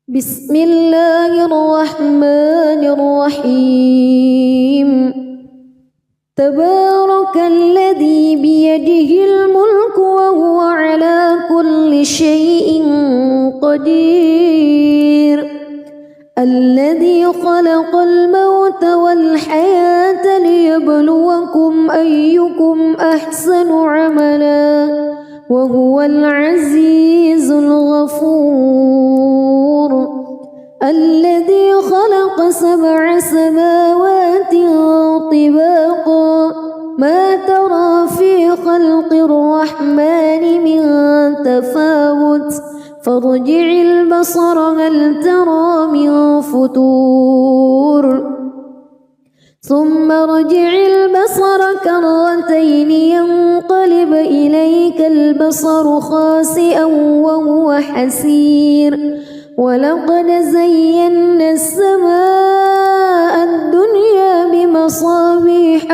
بسم الله الرحمن الرحيم تبارك الذي بيده الملك وهو على كل شيء قدير الذي خلق الموت والحياة ليبلوكم أيكم أحسن عملا وهو العزيز الغفور الذي خلق 7 سماوات طباقا ما ترى في خلق الرحمن من تفاوت فارجع البصر هل ترى من فتور ثم ارجع البصر كرتين ينقلب إليك البصر خاسئا وهو حسير ولقد زينا السماء الدنيا بمصابيح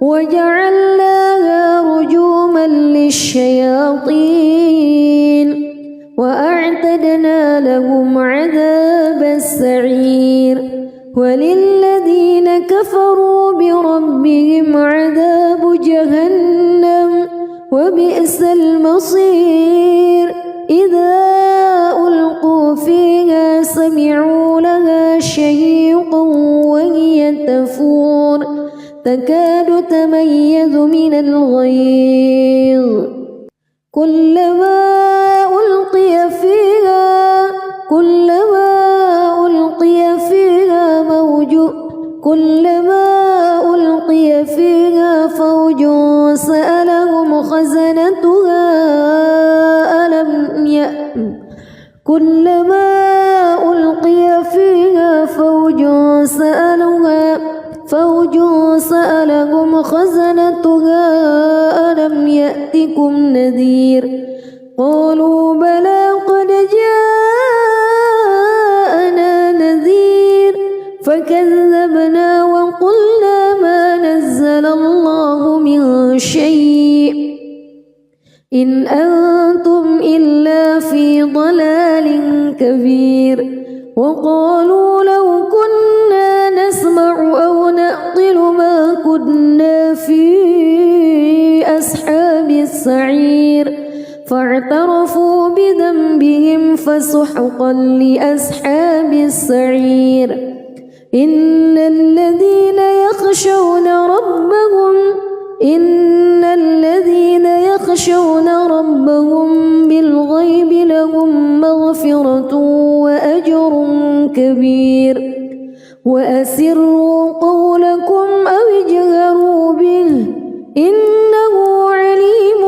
وجعلناها رجوما للشياطين وأعتدنا لهم عذاب السعير وللذين كفروا بربهم عذاب جهنم وبئس المصير إذا ألقوا فيها سمعوا لها شهيقا وهي تفور تكاد تميز من الغيظ كلما ألقي فيها فوج سألهم خزنتها ألم يأتكم نذير قالوا بلى قد جاءنا نذير فكذبنا وقلنا ما نزل الله من شيء إن أنتم إلا في ضلال كبير وقالوا لو كنا نسمع أو نعقل ما كنا في أصحاب السعير فاعترفوا بذنبهم فسحقا لأصحاب السعير إن الذين يخشون ربهم بالغيب لهم مغفرة وأجر كبير وأسروا قولكم أو اجهروا به إنه عليم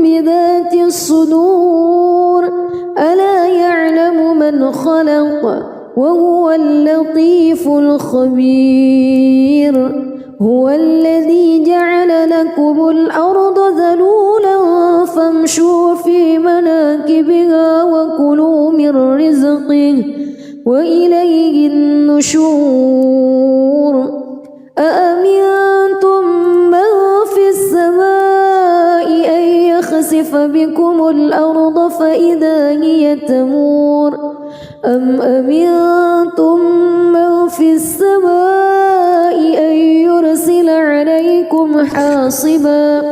بذات الصدور ألا يعلم من خلق وهو اللطيف الخبير هو الذي جعل لكم الأرض ذلولا فامشوا في مناكبها وكلوا من رزقه وإليه النشور أأمنتم من في السماء أن يخسف بكم الأرض فإذا هي تمور أم أمنتم من في السماء أن يرسل عليكم حاصبا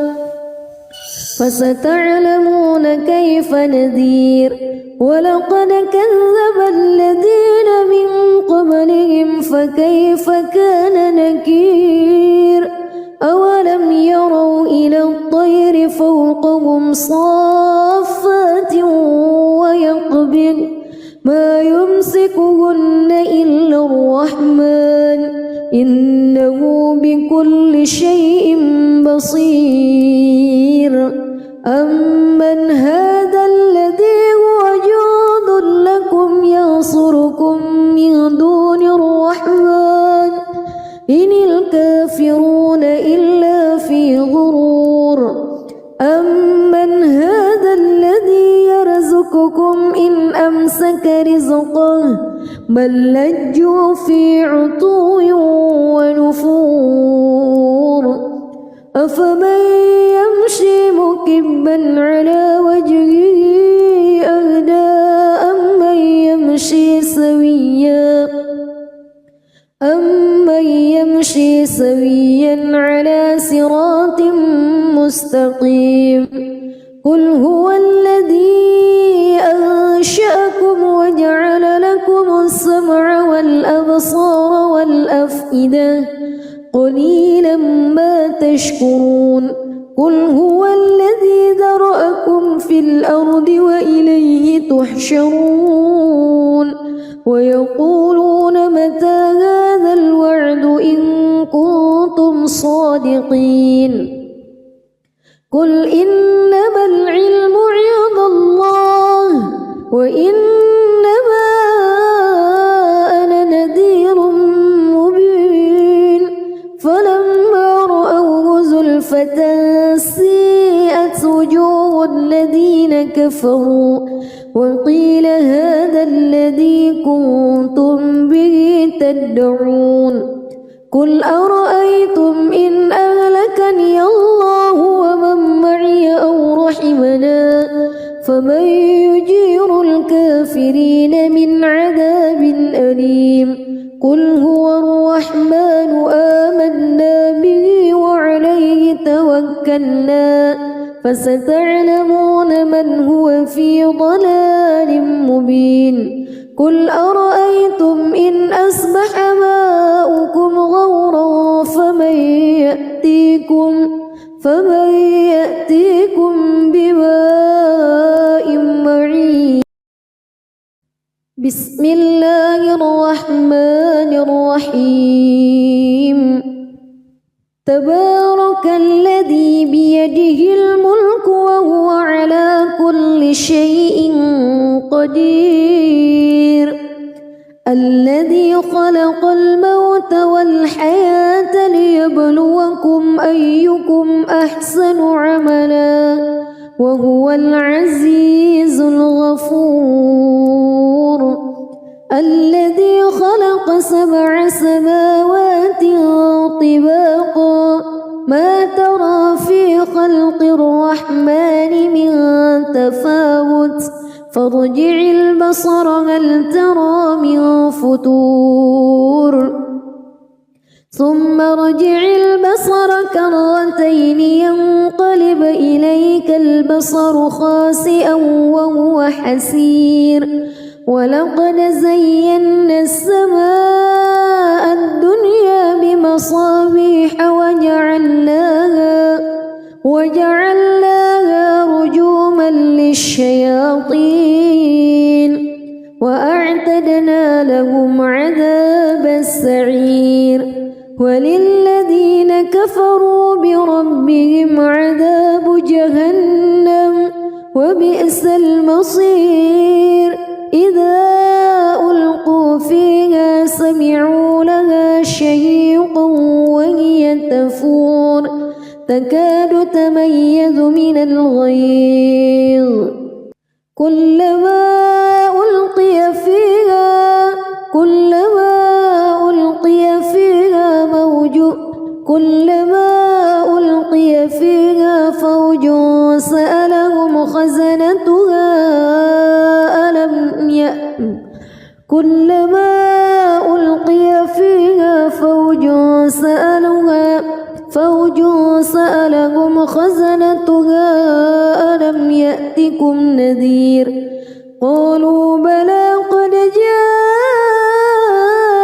فستعلمون كيف نذير ولقد كذب الذين من قبلهم فكيف كان نكير أولم يروا إلى الطير فوقهم صافات ويقبض ما يمسكهن إلا الرحمن إنه بكل شيء بصير أمن هذا الذي هو جند لكم ينصركم من دون الرحمن إن الكافرون إلا في غرور أمن هذا الذي يرزقكم إن أمسك رزقه بل لجوا في عتو ونفور أفمن يمشي مكبا على وجهه أهدى سويا على صراط مستقيم قل هو الذي أنشأكم وجعل لكم السمع والأبصار والأفئدة قليلا ما تشكرون قل هو الذي ذرأكم في الأرض وإليه تحشرون ويقولون متى هذا الوعد إن كنتم صادقين قل إنما العلم عند الله وإنما أنا نذير مبين فلما رأوه زلفة سيئت وجوه الذين كفروا وقيل هذا الذي كنتم به تدعون قل أرأيتم إن أهلكني الله ومن معي أو رحمنا فمن يجير الكافرين من عذاب أليم قل هو الرحمن آمنا به وعليه توكلنا فستعلمون من هو في ضلال مبين قل أرأيتم إن أصبح ماؤكم غورا فمن يأتيكم بماء معين بسم الله الرحمن الرحيم تبارك الذي بيده الملك وهو على كل شيء قدير الذي خلق الموت والحياة ليبلوكم أيكم أحسن عملا وهو العزيز الغفور الذي خلق 7 سماوات طباقا ما ترى في خلق الرحمن من تفاوت فارجع البصر هل ترى من فتور ثم ارجع البصر كرتين ينقلب إليك البصر خاسئا وهو حسير ولقد زينا السماء الدنيا بمصابيح وجعلناها رجوما للشياطين وأعتدنا لهم عذاب السعير وللذين كفروا بربهم عذاب جهنم وبئس المصير إذا ألقوا فيها سمعوا لها شهيقا وهي تفور تكاد تميز من الغيظ كلما ألقي فيها فوج سألهم خزنتها كلما ألقي فيها فوج سألهم خزنتها ألم يأتكم نذير قالوا بلى قد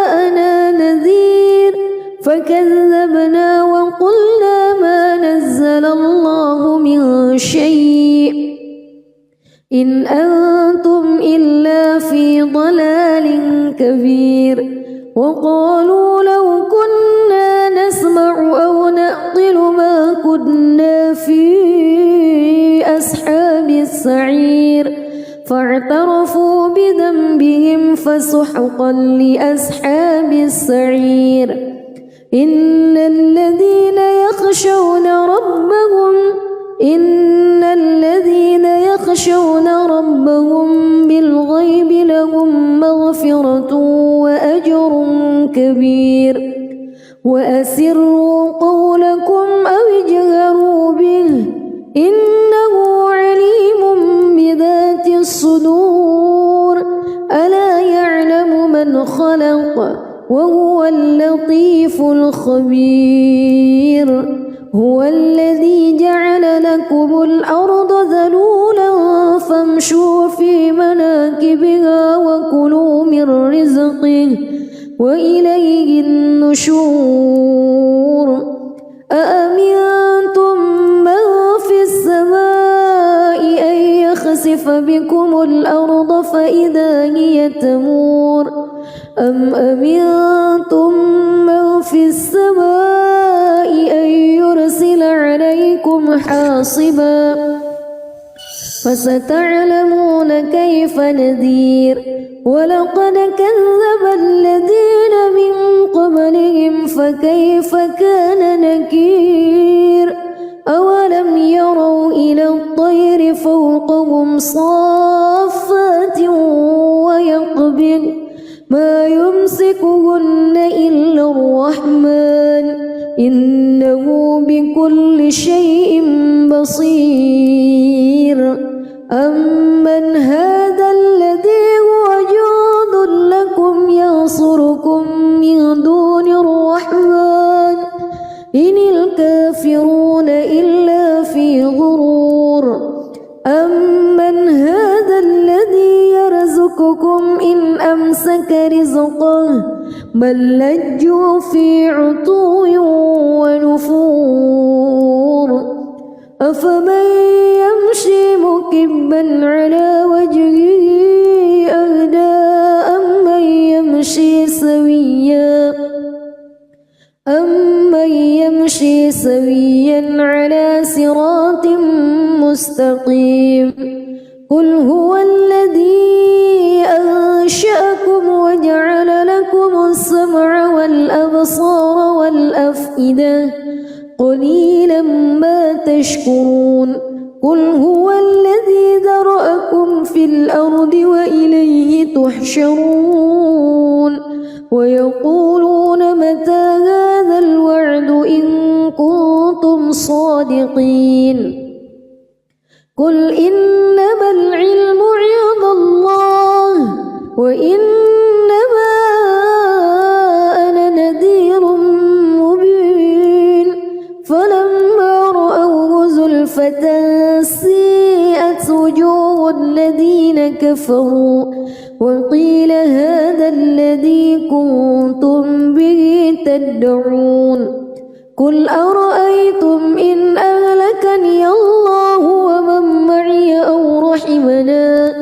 جاءنا نذير فكذبنا وقلنا ما نزل الله من شيء إن أنتم إلا في ضلال كبير وقالوا لو كنا نسمع أو نعقل ما كنا في أصحاب السعير فاعترفوا بذنبهم فسحقا لأصحاب السعير إن الذين يخشون ربهم بالغيب لهم مغفرة وأجر كبير وأسروا قولكم أو اجهروا به إنه عليم بذات الصدور ألا يعلم من خلق وهو اللطيف الخبير هو الذي جعل لكم الأرض ذلولا فامشوا في مناكبها وكلوا من رزقه وإليه النشور أأمنتم من في السماء أن يخسف بكم الأرض فإذا هي تمور أم أمنتم من في السماء أن يرسل عليكم حاصبا فستعلمون كيف نذير ولقد كذب الذين من قبلهم فكيف كان نكير أولم يروا إلى الطير فوقهم صافات ويقبض ما يمسكهن إلا الرحمن إنه بكل شيء بصير أمن هذا الذي هو جند لكم ينصركم من دون الرحمن إن الكافرون إلا في غرور أمن هذا الذي يرزقكم إن أمسك رزقه بل لجوا في عتو ونفور أفمن يمشي مكبا على وجهه أهدى أمن يمشي سويا على صراط مستقيم قل هو الذي أنشأكم وجعل لكم السمع والأبصار والأفئدة قليلا ما تشكرون قل هو الذي ذرأكم في الأرض وإليه تحشرون ويقولون متى هذا الوعد إن كنتم صادقين قل إنما العلم عند الله وإنما أنا نذير مبين فلما رأوه زلفة سيئت وجوه الذين كفروا وقيل هذا الذي كنتم به تدعون قل أرأيتم إن أهلكني الله ومن معي أو رحمنا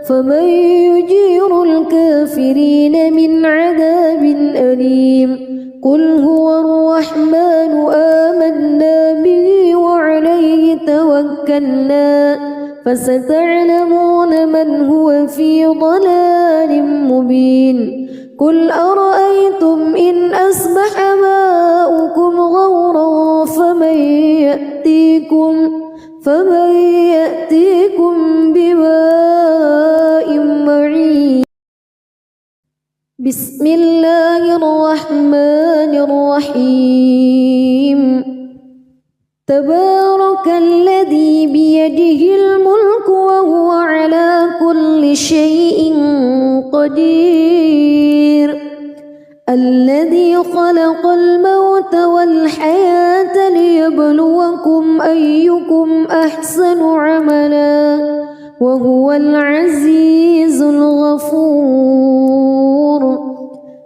فمن يجير الكافرين من عذاب أليم قل هو الرحمن آمنا به وعليه توكلنا فستعلمون من هو في ضلال مبين قل أرأيتم إن أصبح ماؤكم غورا فمن يأتيكم بماء معين بسم الله الرحمن الرحيم تبارك الذي بيده الملك وهو على كل شيء قدير الذي خلق الموت والحياة ليبلوكم أيكم أحسن عملا وهو العزيز الغفور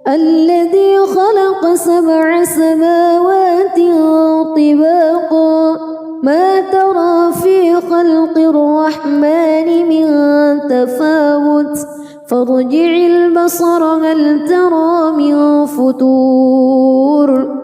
الذي خلق 7 سماوات طباقا ما ترى في خلق الرحمن من تفاوت فارجع البصر هل ترى من فتور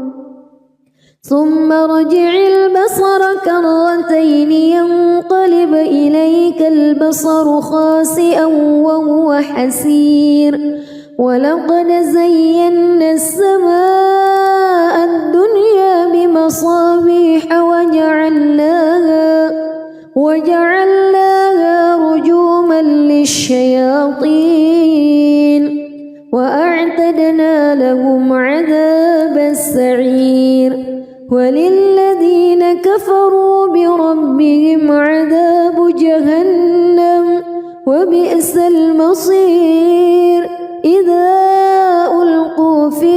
ثم ارجع البصر كرتين ينقلب إليك البصر خاسئا وهو حسير ولقد زينا السماء الدنيا بمصابيح وجعلناها رجوما للشياطين وأعتدنا لهم عذاب السعير وللذين كفروا بربهم عذاب جهنم وبئس المصير إذا ألقوا فيها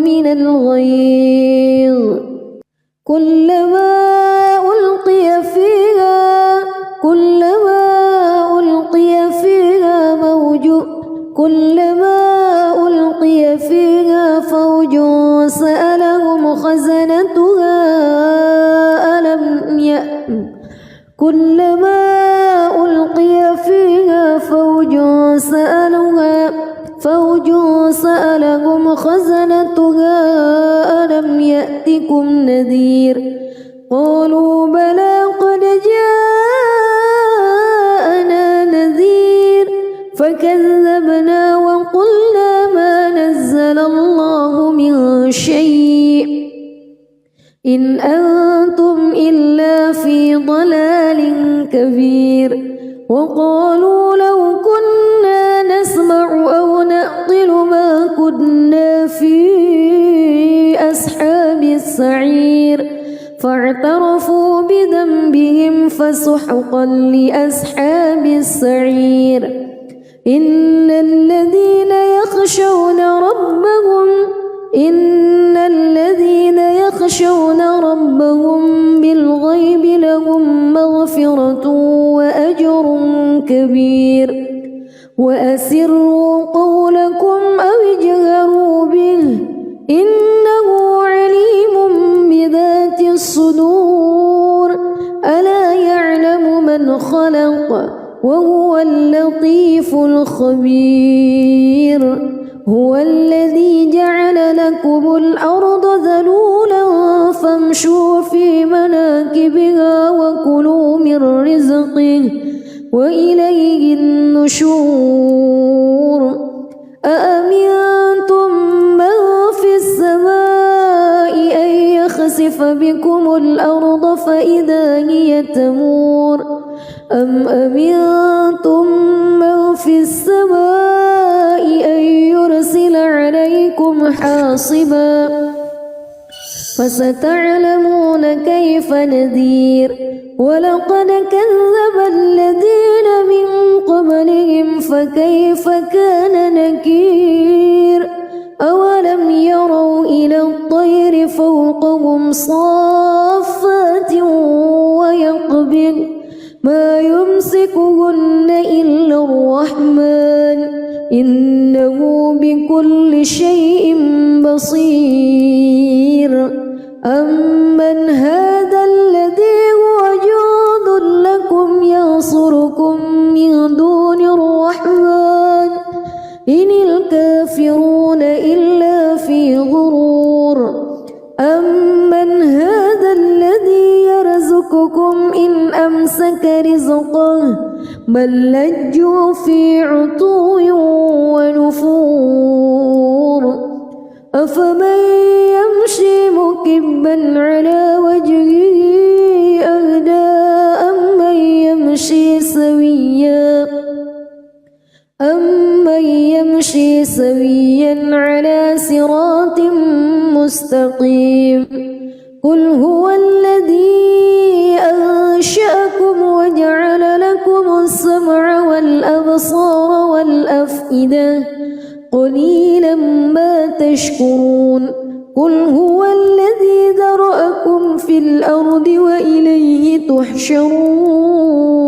من الغيظ كلما ألقي فيها فوج سألهم خزنتها ألم يأتكم نذير قالوا بلى قد جاءنا نذير فكذبنا وقلنا ما نزل الله من شيء إن أنتم إلا في ضلال كبير وقالوا لو كنا نسمع أو نعقل ما كنا في أصحاب السعير فاعترفوا بذنبهم فسحقا لأصحاب السعير إن الذين يخشون ربهم بالغيب لهم مغفرة وأجر كبير وأسروا قولكم أو اجهروا به إنه عليم بذات الصدور ألا يعلم من خلق وهو اللطيف الخبير هو الذي جعل لكم الأرض ذلولا فامشوا في مناكبها وكلوا من رزقه وإليه النشور أأمنتم من في السماء أن يخسف بكم الأرض فإذا هي تمور أم أمنتم من في السماء أن يرسل عليكم حاصبا فستعلمون كيف نذير ولقد كذب الذين من قبلهم فكيف كان نكير أولم يروا إلى الطير فوقهم صافات ويقبض ما يمسكهن إلا الرحمن إنه بكل شيء بصير أمن هذا الذي هو جند لكم ينصركم من دون الرحمن إن الكافرون إلا في غرور أمن هذا الذي يرزقكم إن أمسك رزقه بل لجوا في عتو ونفور أفمن يمشي مكبا على وجهه أهدى أمن يمشي سويا على صراط مستقيم قل هو الذي أنشأكم وجعل لكم السمع والأبصار والأفئدة قليلا ما تشكرون قل هو الذي ذرأكم في الأرض وإليه تحشرون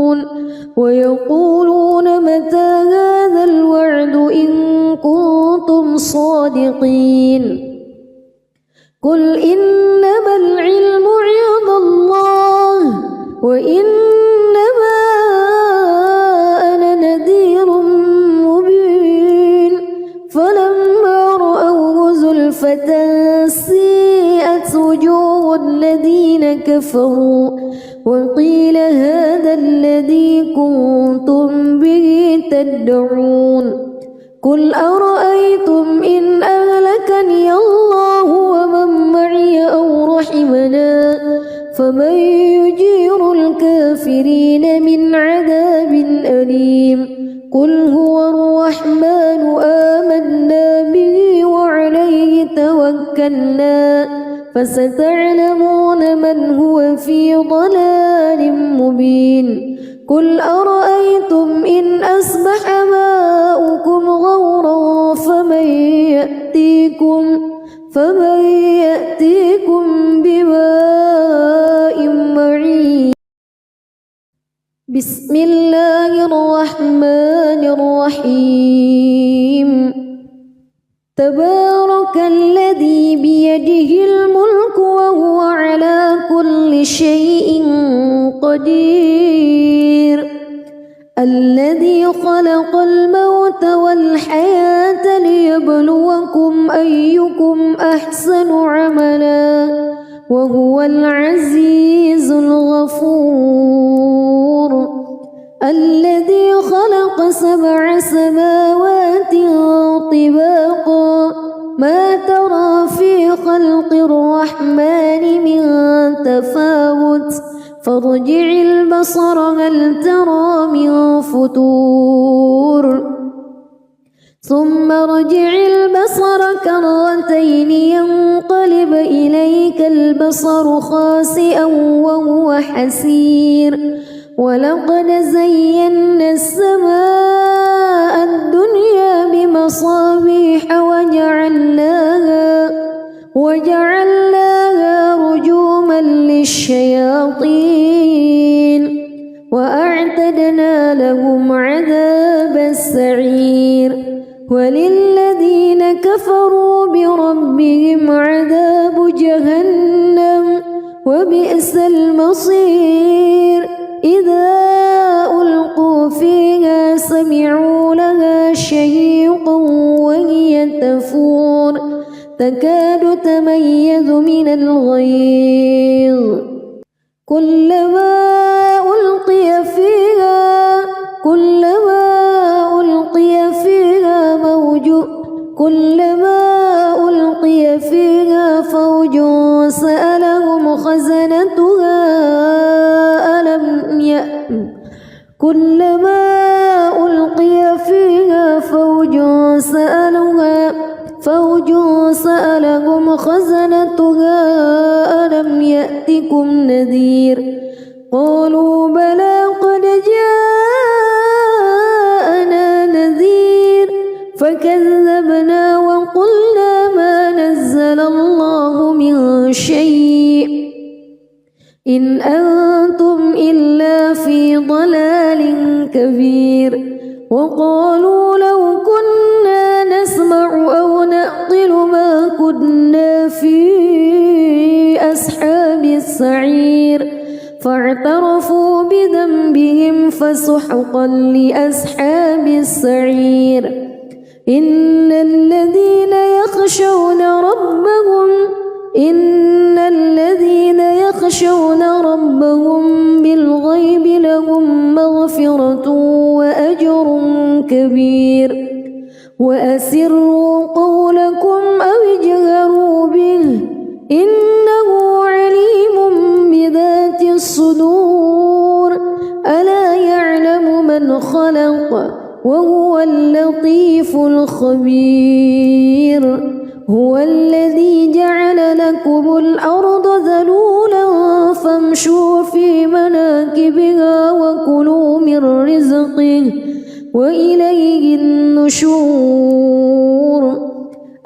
ويقولون متى هذا الوعد إن كنتم صادقين قل إنما العلم عند الله وإنما أنا نذير مبين فلما رأوه زلفة سيئت وجوه الذين كفروا وقيل هذا الذي كنتم به تدعون قل أرأيتم إن أهلكني الله ومن معي أو رحمنا فمن يجير الكافرين من عذاب أليم قل هو الرحمن آمنا به وعليه توكلنا فستعلمون من هو في ضلال مبين قل أرأيتم إن أصبح ماؤكم غورا فمن يأتيكم بماء معين بسم الله الرحمن الرحيم تبارك الذي بيده الملك وهو على كل شيء قدير الذي خلق الموت والحياة ليبلوكم أيكم أحسن عملا وهو العزيز الغفور الذي خلق 7 سماوات طباقا ما ترى في خلق الرحمن من تفاوت فارجع البصر هل ترى من فتور ثم ارجع البصر كرتين ينقلب إليك البصر خاسئا وهو حسير ولقد زينا السماء الدنيا بمصابيح وجعلناها رجوما للشياطين وأعتدنا لهم عذاب السعير وللذين كفروا بربهم عذاب جهنم وبئس المصير إذا ألقوا فيها سمعوا لها شهيقا وهي تفور تكاد تميز من الغيظ كلما ألقي فيها فوج سألهم خزنتها ألم يأتكم نذير قالوا بلى قد جاءنا نذير فكذبنا وقلنا ما نزل الله من شيء إن أنتم إلا في ضلال كبير وقالوا لو كنا نسمع أو نعقل ما كنا في أصحاب السعير فاعترفوا بذنبهم فسحقا لأصحاب السعير إن الذين يخشون ربهم بالغيب لهم مغفرة وأجر كبير وأسروا قولكم أو اجهروا به إنه عليم بذات الصدور ألا يعلم من خلق وهو اللطيف الخبير هو الذي جعل لكم الأرض ذلولا فامشوا في مناكبها وكلوا من رزقه وإليه النشور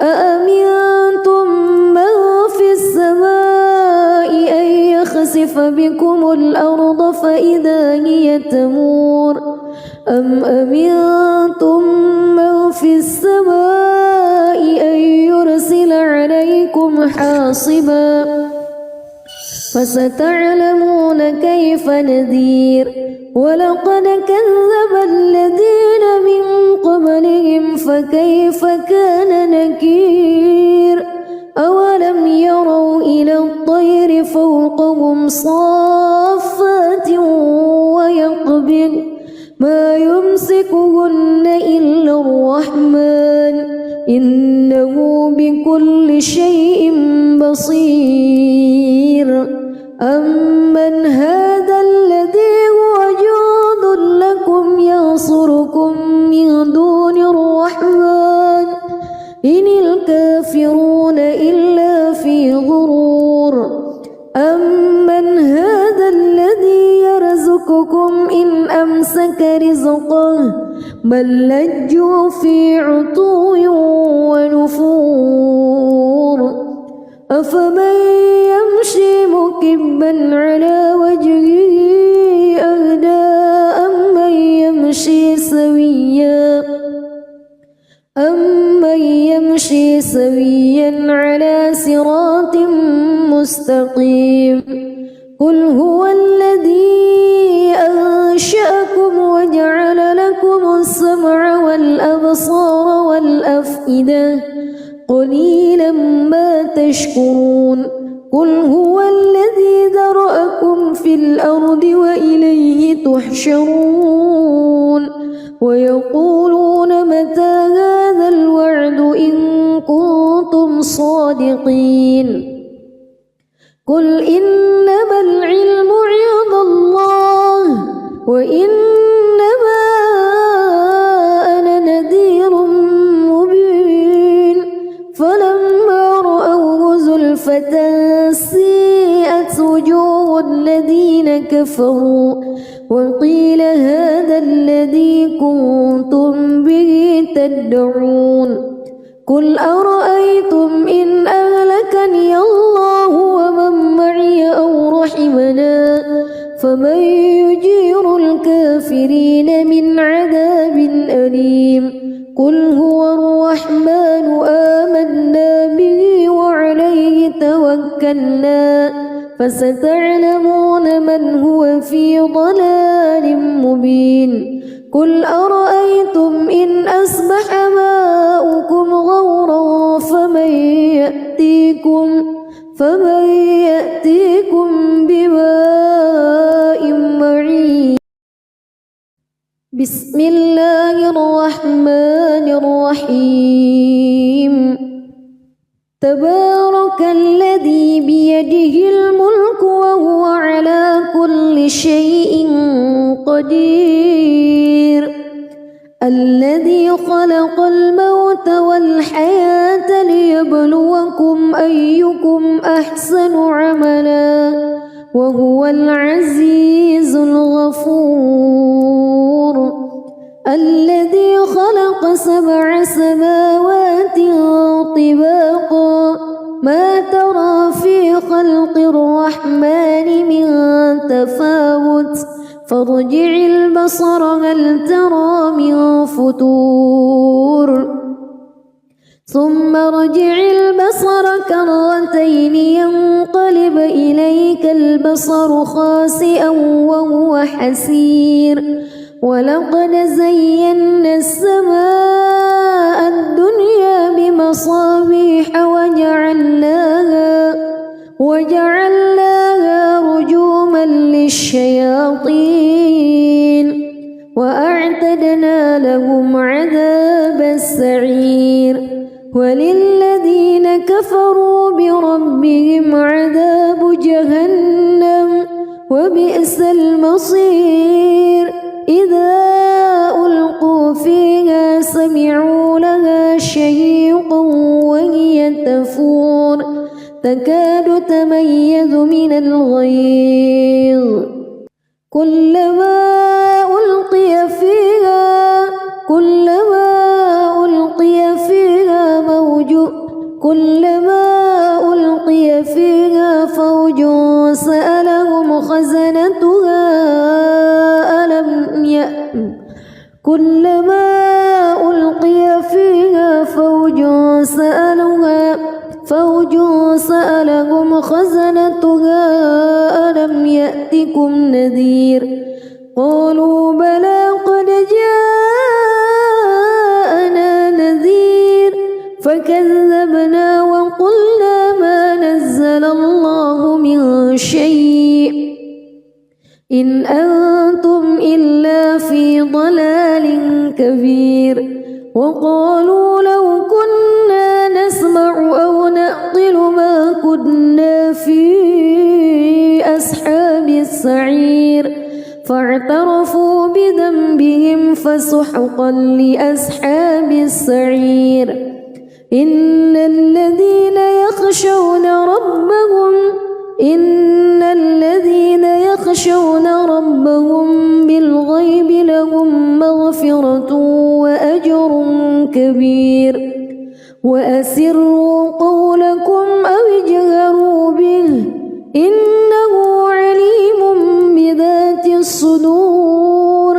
أأمنتم من في السماء أن يخسف بكم الأرض فإذا هي تمور أم أمنتم من في السماء أن يرسل عليكم حاصبا فستعلمون كيف نذير ولقد كذب الذين من قبلهم فكيف كان نكير أولم يروا إلى الطير فوقهم صافات ويقبض ما يمسكهن إلا الرحمن إنه بكل شيء بصير أمن هذا الذي هو جند لكم ينصركم من دون الرحمن إن الكافرون إلا في غرور أمن هذا الذي يرزقكم يرزقكم إن أمسك رزقه بل لجوا في عتو ونفور أفمن يمشي مكبا على وجهه أهدى أمن يمشي سويا على صراط مستقيم قل هو الذي أنشأكم وجعل لكم السمع والأبصار والأفئدة قليلا ما تشكرون قل هو الذي ذرأكم في الأرض وإليه تحشرون ويقولون متى هذا الوعد إن كنتم صادقين قل إنما العلم عند الله وإنما أنا نذير مبين فلما رأوه زلفة سيئت وجوه الذين كفروا وقيل هذا الذي كنتم به تدعون قل أرأيتم إن أهلكني الله ومن معي أو رحمنا فمن يجير الكافرين من عذاب أليم قل هو الرحمن آمنا به وعليه توكلنا فستعلمون من هو في ضلال مبين قل أرأيتم إن أصبح ماؤكم غورا فمن يأتيكم بماء معين بسم الله الرحمن الرحيم تبارك الذي بيده الملك وهو على كل شيء قدير الذي خلق الموت والحياة ليبلوكم أيكم أحسن عملا وهو العزيز الغفور الذي خلق 7 سماوات طباقا ما ترى في خلق الرحمن من تفاوت فارجع البصر هل ترى من فتور ثم ارجع البصر كرتين ينقلب إليك البصر خاسئا وهو حسير ولقد زينا السماء الدنيا بمصابيح وجعلناها رجوما للشياطين وأعتدنا لهم عذاب السعير وللذين كفروا بربهم عذاب جهنم وبئس المصير إذا ألقوا فيها سمعوا لها شهيقا وهي تفور تكاد تميز من الغيظ كلما ألقي فيها فوج سألهم خزنتها ألم يأتكم نذير قالوا بلى قد جاءنا نذير فكذبنا وقلنا ما نزل الله من شيء إن أنتم إلا في ضلال كبير وقالوا لو كنا نسمع أو نعقل ما كنا في أصحاب السعير فاعترفوا بذنبهم فسحقا لأصحاب السعير إن الذين يخشون ربهم يخشون ربهم بالغيب لهم مغفرة وأجر كبير وأسروا قولكم أو اجهروا به إنه عليم بذات الصدور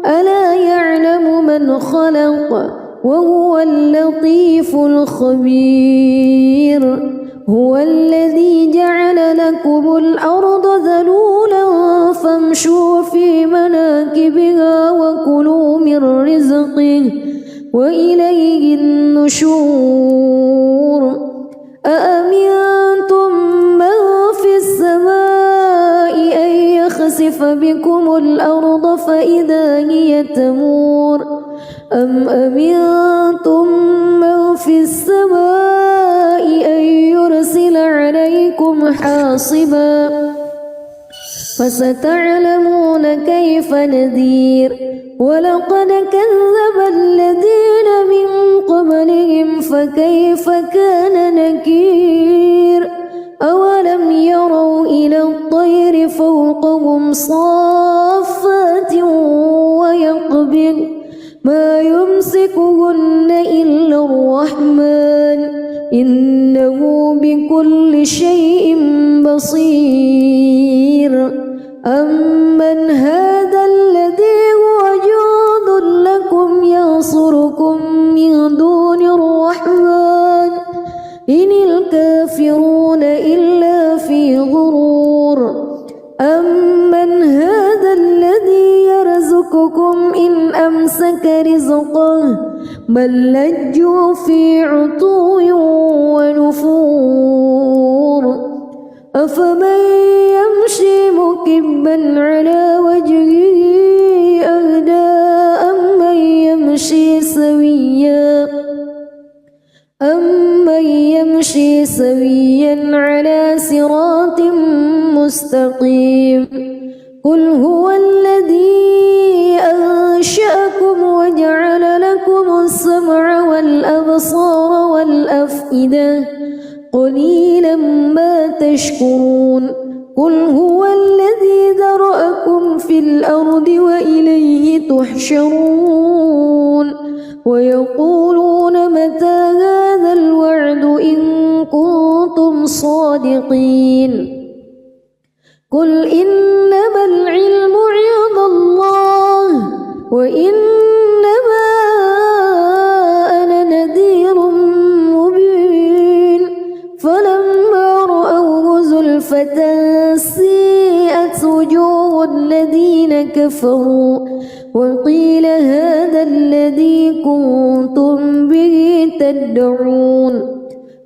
ألا يعلم من خلق وهو اللطيف الخبير هو الذي جعل لكم الأرض ذلولا فامشوا في مناكبها وكلوا من رزقه وإليه النشور أأمنتم من في السماء أن يخسف بكم الأرض فإذا هي تمور أم أمنتم من في السماء أن يرسل عليكم حاصبا فستعلمون كيف نذير ولقد كذب الذين من قبلهم فكيف كان نكير أولم يروا إلى الطير فوقهم صافات ويقبض ما يمسكهن إلا الرحمن إنه بكل شيء بصير أمن هذا الذي هو جند لكم ينصركم من دون الرحمن إن الكافرون إلا في غرور أمن هذا الذي يرزقكم إن أمسك رزقه بل لجوا في عتو ونفور أفمن يمشي مكبا على وجهه أهدى أمن يمشي سويا على صراط مستقيم قل هو الذي أنشأكم وجعل لكم السمع والأبصار والأفئدة قليلا ما تشكرون قل هو الذي ذرأكم في الأرض وإليه تحشرون ويقولون متى هذا الوعد إن كنتم صادقين قل إنما العلم عند الله وإنما أنا نذير مبين فلما رأوه زلفة سيئت وجوه الذين كفروا وقيل هذا الذي كنتم به تدعون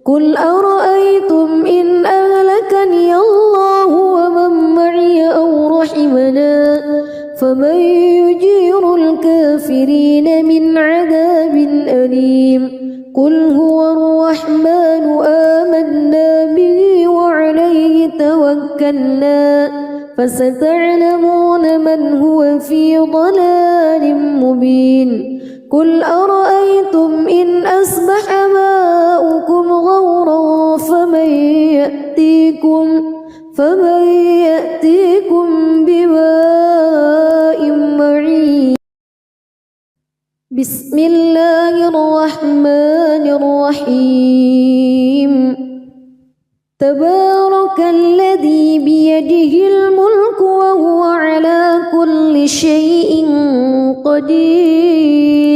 قل أرأيتم إن أهلكني الله ومن معي أو رحمنا فمن يجير الكافرين من عذاب أليم قل هو الرحمن آمنا به وعليه توكلنا فستعلمون من هو في ضلال مبين قل أرأيتم إن أصبح ماؤكم غورا فمن يأتيكم بماء معين بسم الله الرحمن الرحيم تبارك الذي بيده الملك وهو على كل شيء قدير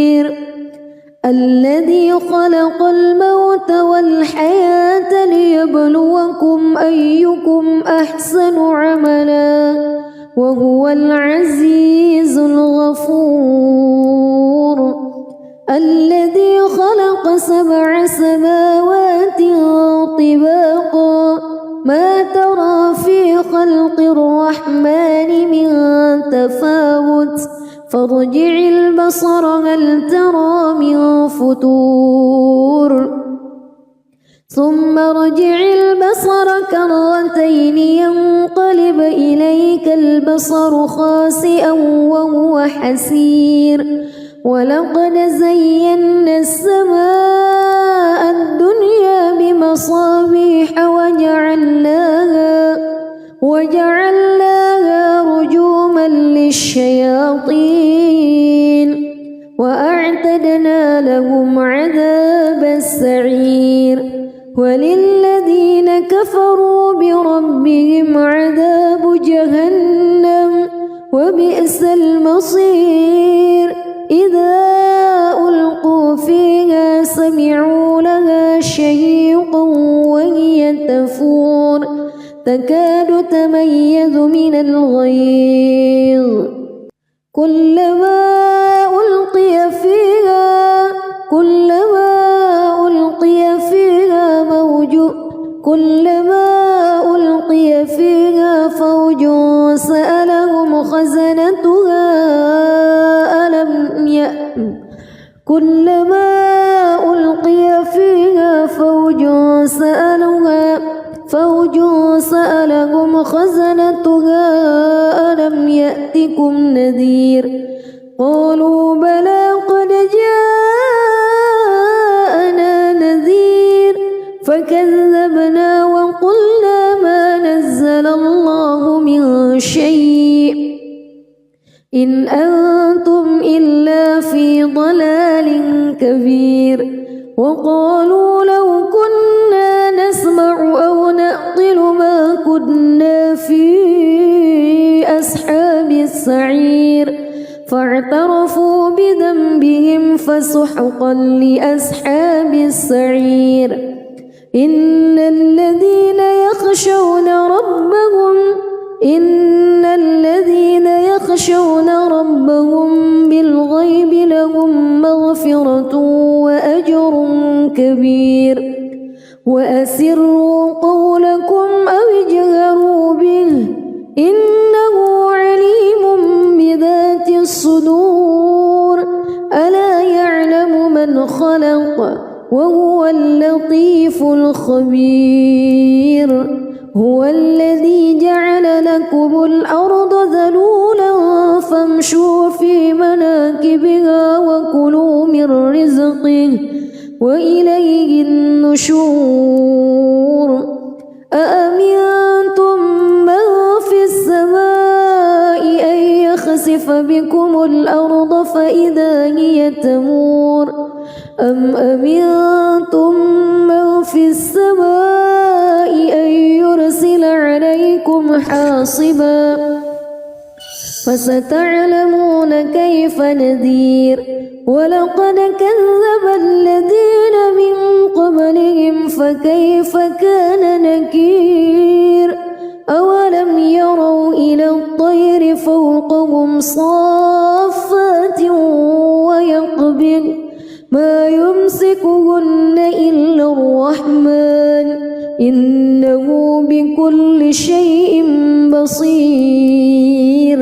الذي خلق الموت والحياة ليبلوكم أيكم أحسن عملا وهو العزيز الغفور الذي خلق 7 سماوات طباقا ما ترى في خلق الرحمن من تفاوت فارجع البصر هل ترى من فتور ثم ارجع البصر كرتين ينقلب إليك البصر خاسئا وهو حسير ولقد زينا السماء الدنيا بمصابيح وجعلناها للشياطين وأعتدنا لهم عذاب السعير وللذين كفروا بربهم عذاب جهنم وبئس المصير إذا ألقوا فيها سمعوا لها شهيقا وهي تفور تكاد تميز من الغيظ كلما ألقي فيها فوج سألهم خزنتها ألم يأتكم نذير قالوا بلى قد جاءنا نذير فكذبنا وقلنا ما نزل الله من شيء إن أنتم إلا في ضلال كبير وقالوا لو كنا نسمع أو نعقل ما كنا في أصحاب السعير فاعترفوا بذنبهم فسحقا لأصحاب السعير إن الذين يخشون ربهم بالغيب لهم مغفرة وأجر كبير وأسروا قولكم أو اجهروا به إنه عليم بذات الصدور ألا يعلم من خلق وهو اللطيف الخبير هو الذي جعل لكم الأرض ذلولا فامشوا في مناكبها وكلوا من رزقه وإليه النشور أأمنتم من في السماء أن يخسف بكم الأرض فإذا هي تمور أم أمنتم من في السماء أن يرسل عليكم حاصبا فستعلمون كيف نذير ولقد كذب الذين من قبلهم فكيف كان نكير أولم يروا إلى الطير فوقهم صافات ويقبض ما يمسكهن إلا الرحمن إنه بكل شيء بصير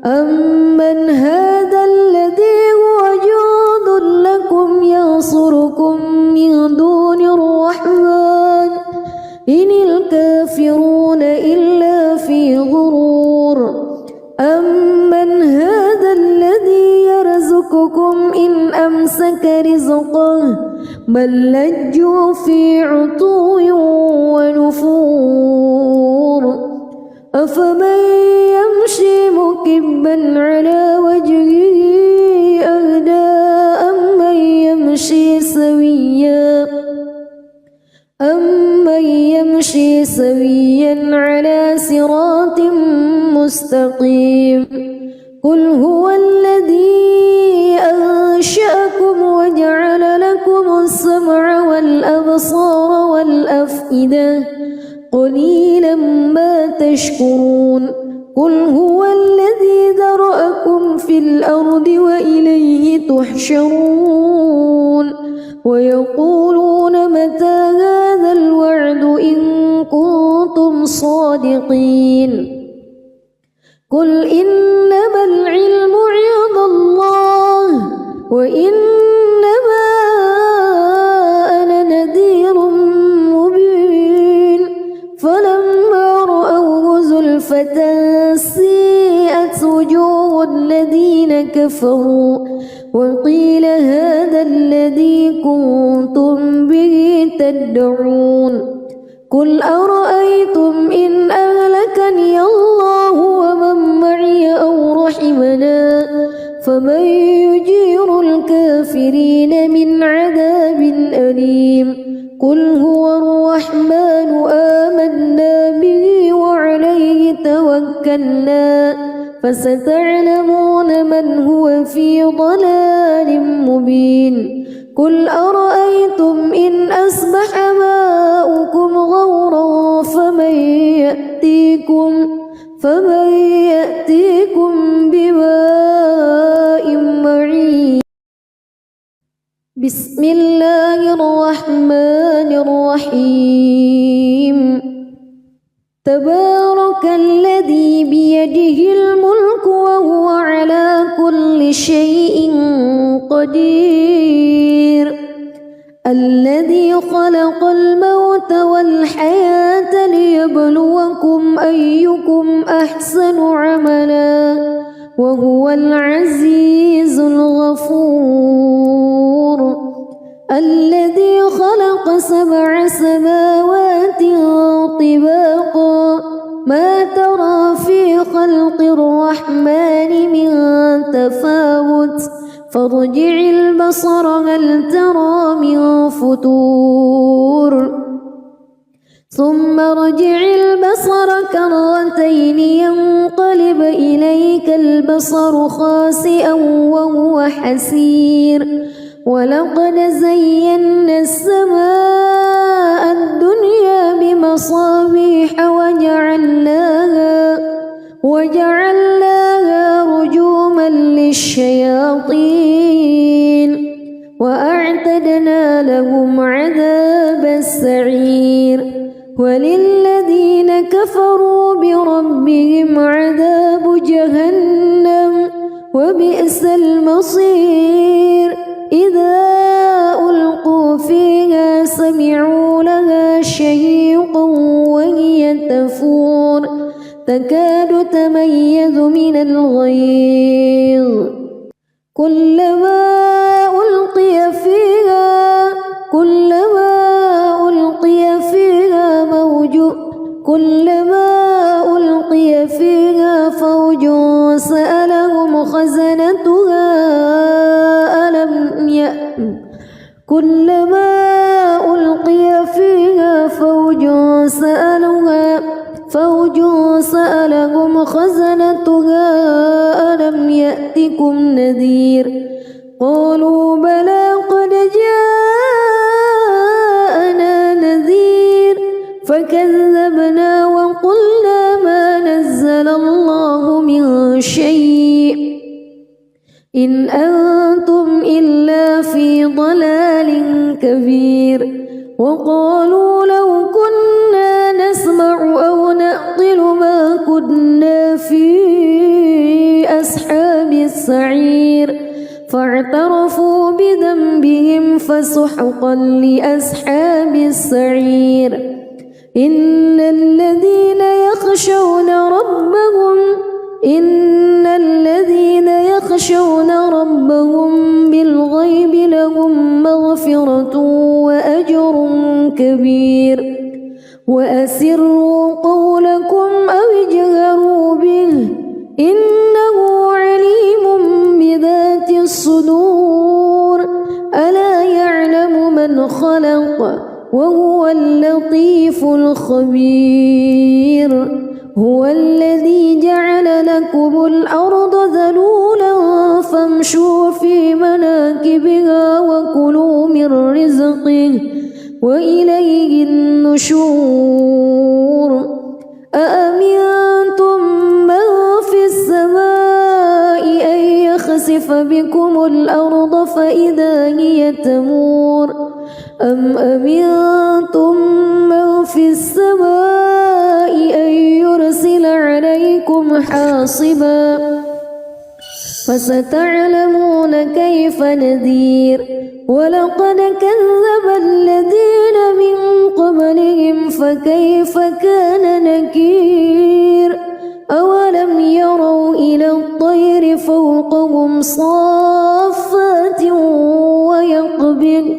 أمن هذا الذي هو جند لكم ينصركم من دون الرحمن إن الكافرون إلا في غرور أمن هذا الذي يرزقكم إن أمسك رزقه بل لجوا في عتو ونفور أفمن يمشي مكبا على وجهه أهدى أمن يمشي سويا على صراط مستقيم قل هو الذي أنشأكم وجعل لكم السمع والأبصار والأفئدة قليلا ما تشكرون قل هو الذي ذرأكم في الأرض وإليه تحشرون ويقولون متى هذا الوعد إن كنتم صادقين قل إنما العلم عند الله وإنما أنا نذير مبين فلما رأوه زلفة سيئت وجوه الذين كفروا وقيل هذا الذي كنتم به تدعون قل أرأيتم إن أهلكني الله ومن معي أو فمن يجير الكافرين من عذاب أليم قل هو الرحمن آمنا به وعليه توكلنا فستعلمون من هو في ضلال مبين قل أرأيتم إن أصبح ماؤكم غورا فمن يأتيكم بماء معين بسم الله الرحمن الرحيم تبارك الذي بيده الملك وهو على كل شيء قدير الذي خلق الموت والحياة ليبلوكم أيكم أحسن عملا وهو العزيز الغفور الذي خلق 7 سماوات طباقا ما ترى في خلق الرحمن من تفاوت فارجع البصر هل ترى من فطور ثم ارجع البصر كرتين ينقلب إليك البصر خاسئا وهو حسير ولقد زينا السماء الدنيا بمصابيح وجعلناها رجوما للشياطين وأعتدنا لهم عذاب السعير وللذين كفروا بربهم عذاب جهنم وبئس المصير إذا ألقوا فيها سمعوا لها شهيقا وهي تفور تكاد تميز من الغيظ كلما ألقي فيها فوج سألهم خزنتها ألم يأتكم نذير قالوا بلى قد جاءنا نذير فكذبنا وقلنا ما نزل الله من شيء إن أنتم إلا في ضلال كبير وقالوا لو كنا نسمع أو نعقل ما كنا في أصحاب السعير فاعترفوا بذنبهم فسحقا لأصحاب السعير إن الذين يخشون ربهم بالغيب لهم مغفرة وأجر كبير وأسروا قولكم أو اجهروا به إنه عليم بذات الصدور ألا يعلم من خلق وهو اللطيف الخبير هو الذي جعل لكم الأرض ذلولا فامشوا في مناكبها وكلوا من رزقه وإليه النشور أأمنتم من في السماء أن يخسف بكم الأرض فإذا هي تمور أم أمنتم من في السماء أن يرسل عليكم حاصبا فستعلمون كيف نذير ولقد كذب الذين من قبلهم فكيف كان نكير أولم يروا إلى الطير فوقهم صافات ويقبض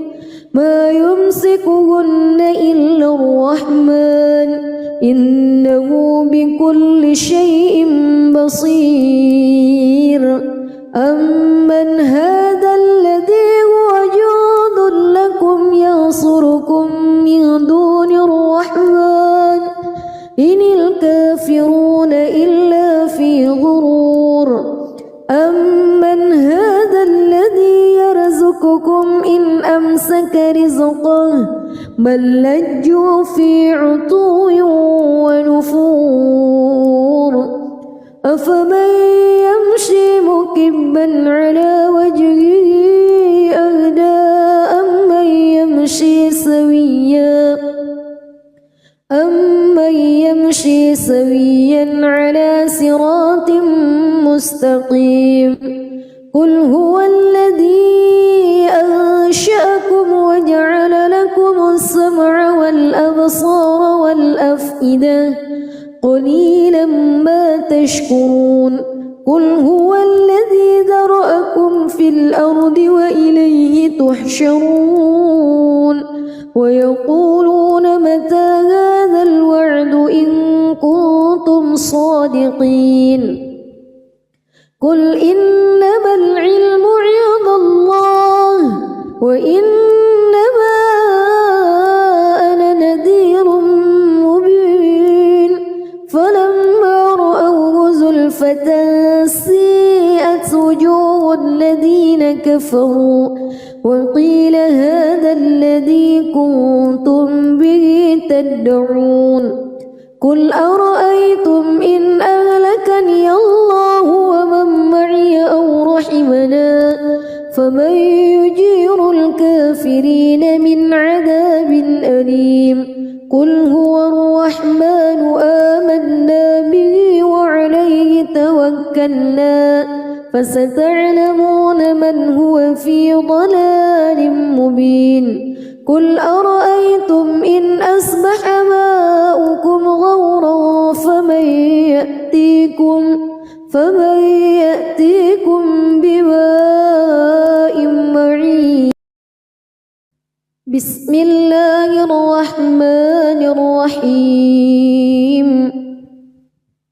ما يمسكهن إلا الرحمن إنه بكل شيء بصير أمن هذا الذي هو جند لكم ينصركم من دون الرحمن إن الكافرون إلا في غرور أمن هذا الذي يرزقكم إن أمسك رزقه بل لجوا في عتو ونفور أفمن يمشي مكبا على وجهه أهدى أمن يمشي سويا على صراط مستقيم قل هو الذي أنشأكم وجعل لكم السمع والأبصار والأفئدة قليلا ما تشكرون قل هو الذي ذرأكم في الأرض وإليه تحشرون ويقولون متى هذا الوعد إن كنتم صادقين قل إنما العلم عند الله وإنما أنا نذير مبين فلما رأوه زلفة سيئت وجوه الذين كفروا وقيل هذا الذي كنتم به تدعون قل أرأيتم إن أهلكني الله ومن معي أو رحمنا فمن يجير الكافرين من عذاب أليم قل هو الرحمن آمنا به وعليه توكلنا فستعلمون من هو في ضلال مبين قل أرأيتم إن أصبح ماؤكم غورا فمن يأتيكم بماء معين بسم الله الرحمن الرحيم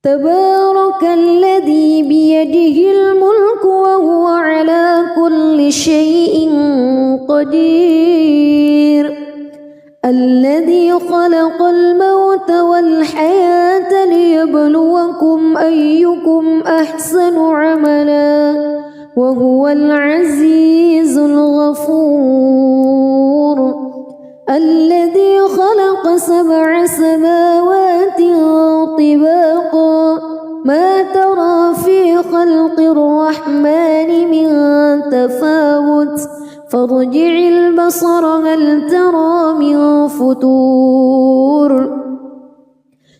تبارك الذي بيده الملك وهو على كل شيء قدير الذي خلق الموت والحياة ليبلوكم أيكم أحسن عملا وهو العزيز الغفور الذي خلق 7 سماوات طباقا ما ترى في خلق الرحمن من تفاوت فارجع البصر هل ترى من فتور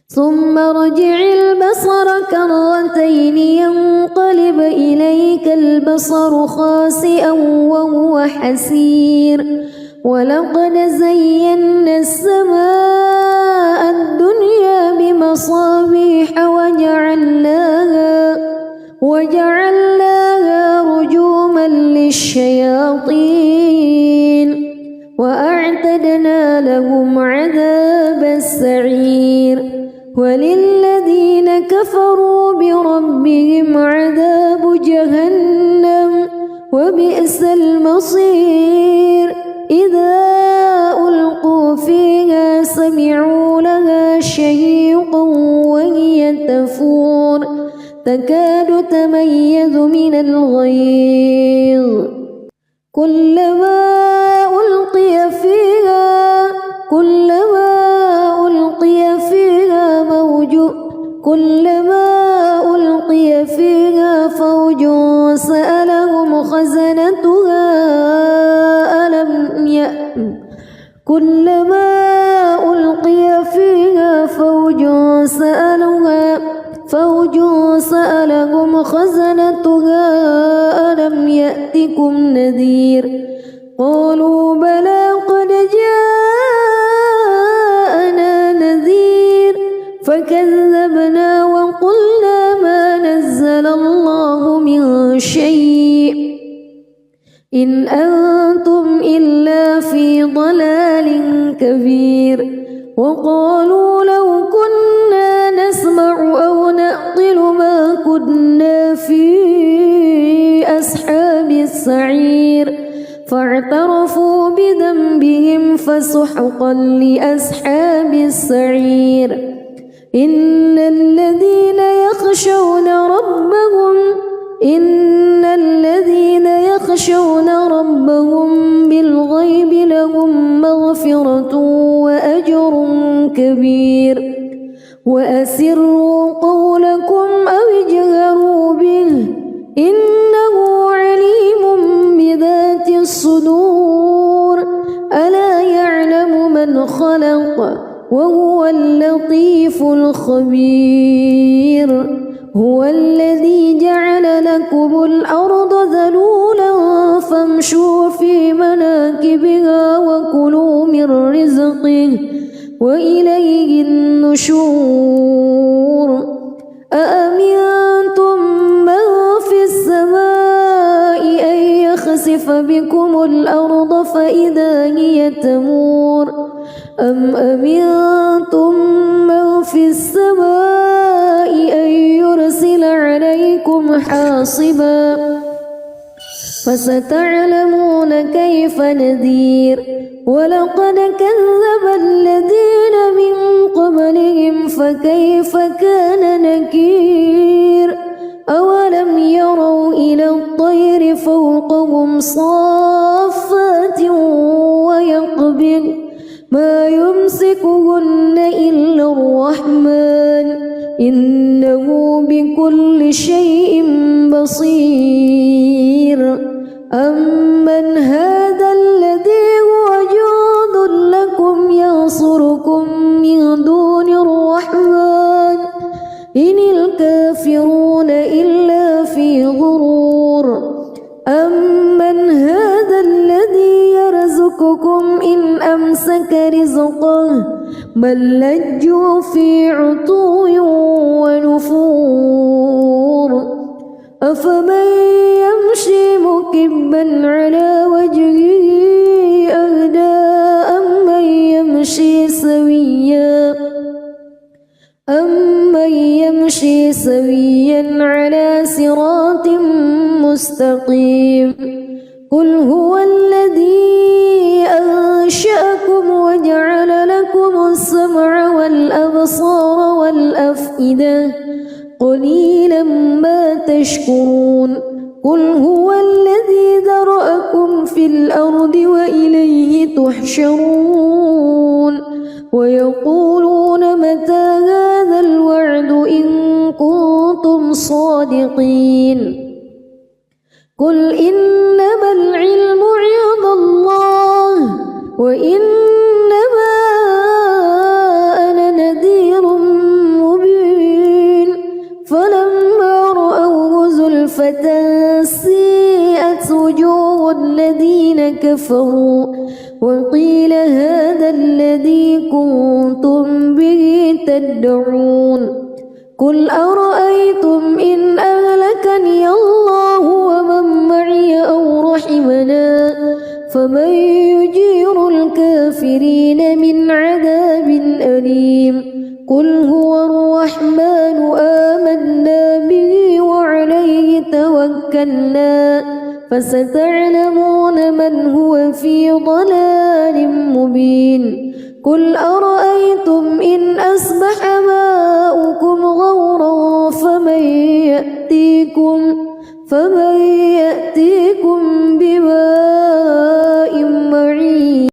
ثم ارجع البصر كرتين ينقلب إليك البصر خاسئا وهو حسير ولقد زينا السماء الدنيا بمصابيح وجعلناها رجوما للشياطين وأعتدنا لهم عذاب السعير وللذين كفروا بربهم عذاب جهنم وبئس المصير إذا ألقوا فيها سمعوا لها شهيقا وهي تفور تكاد تميز من الغيظ كلما ألقي فيها فوج سألهم خزنتها ألم يأتكم نذير قالوا بلى قد جاءنا نذير فكذبنا وقلنا ما نزل الله من شيء إن أنتم إلا في ضلال كبير وقالوا لو كنا نسمع أو نعقل ما كنا في السعير فاعترفوا بذنبهم فسحقا لأصحاب السعير إن الذين يخشون ربهم بالغيب لهم مغفرة وأجر كبير وأسروا قولكم أو اجهروا به إنه عليم بذات الصدور ألا يعلم من خلق وهو اللطيف الخبير هو الذي جعل لكم الأرض ذلولا فامشوا في مناكبها وكلوا من رزقه وإليه النشور أأمنتم من في السماء أن يخسف بكم الأرض فإذا هي تمور أم أمنتم من في السماء أن يرسل عليكم حاصبا فستعلمون كيف نذير ولقد كذب الذين من قبلهم فكيف كان نكير أولم يروا إلى الطير فوقهم صافات ويقبض ما يمسكهن إلا الرحمن إنه بكل شيء بصير أمن هذا الذي هو جند لكم ينصركم من دون الرحمن إن الكافرون إلا في غرور أمن هذا الذي يرزقكم إن أمسك رزقه بل لجوا في عتو ونفور أفمن يمشي مكبا على وجهه أهدى أمن يمشي سويا على صراط مستقيم قل هو الذي أنشأكم وجعل لكم السمع والأبصار والأفئدة قليلا ما تشكرون قل هو الذي ذرأكم في الأرض وإليه تحشرون ويقولون متى هذا الوعد إن كنتم صادقين قل إنما العلم عند الله وإنما أنا نذير مبين فلما رأوه زلفة سيئت وجوه الذين كفروا وقيل هذا الذي كنتم به تدعون قل أرأيتم إن أهلكني الله ومن معي أو رحمنا فمن يجير الكافرين من عذاب أليم قل هو الرحمن آمنا به وعليه توكلنا فستعلمون من هو في ضلال مبين قل أرأيتم إن أصبح ماؤكم غورا فمن يأتيكم بماء معين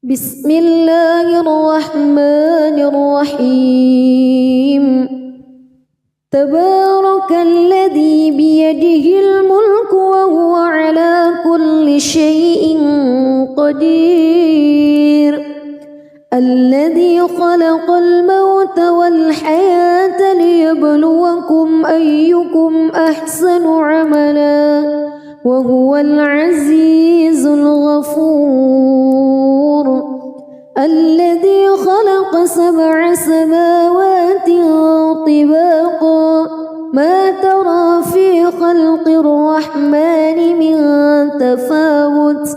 بسم الله الرحمن الرحيم تبارك الذي بيده الملك وهو على كل شيء قدير الذي خلق الموت والحياة ليبلوكم أيكم أحسن عملا وهو العزيز الغفور الذي خلق 7 سماوات طباقا ما ترى في خلق الرحمن من تفاوت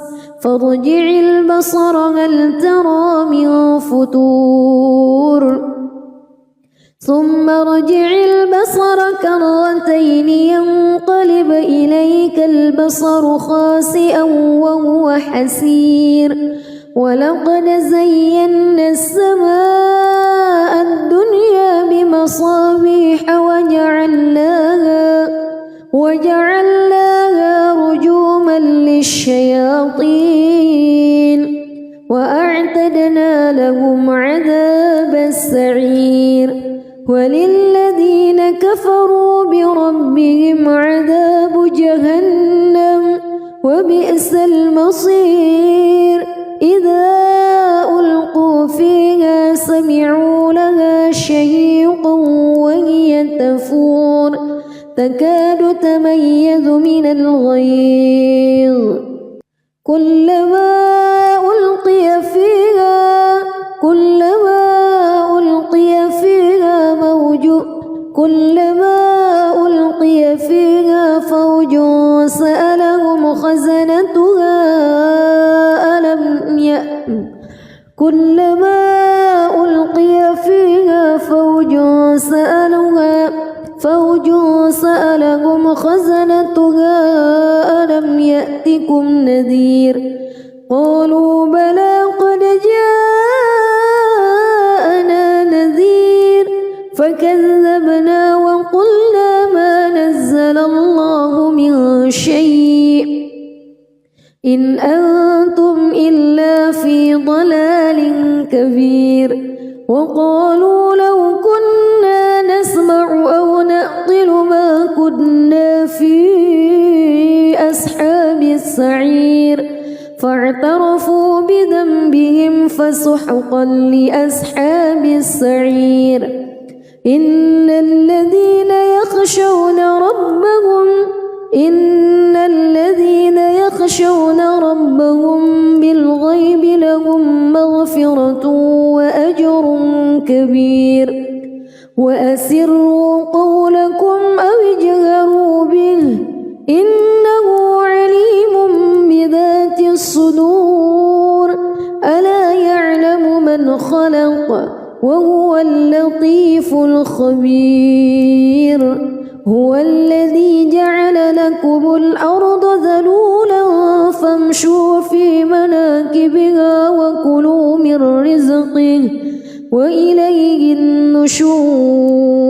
فارجع البصر هل ترى من فطور ثم ارجع البصر كرتين ينقلب إليك البصر خاسئا وهو حسير ولقد زينا السماء الدنيا بمصابيح وجعلناها رجوما للشياطين وأعتدنا لهم عذاب السعير وللذين كفروا بربهم عذاب جهنم وبئس المصير إذا ألقوا فيها سمعوا لها شهيقا وهي تفور تكاد تميز من الغيظ كلما ألقي فيها فوج سألهم خزنتها ألم يأتكم نذير قالوا بلى قد جاءنا نذير فكذبنا وقلنا ما نزل الله من شيء إن أنتم إلا في ضلال كبير وقالوا لو كنا نسمع أو نعقل ما كنا في أصحاب السعير فاعترفوا بذنبهم فسحقا لأصحاب السعير إن الذين يخشون ربهم بالغيب لهم مغفرة وأجر كبير وأسروا قولكم أو اجهروا به إنه عليم بذات الصدور ألا يعلم من خلق وهو اللطيف الخبير هو الذي جعل لكم الأرض ذلولا فامشوا في مناكبها وكلوا من رزقه وإليه النشور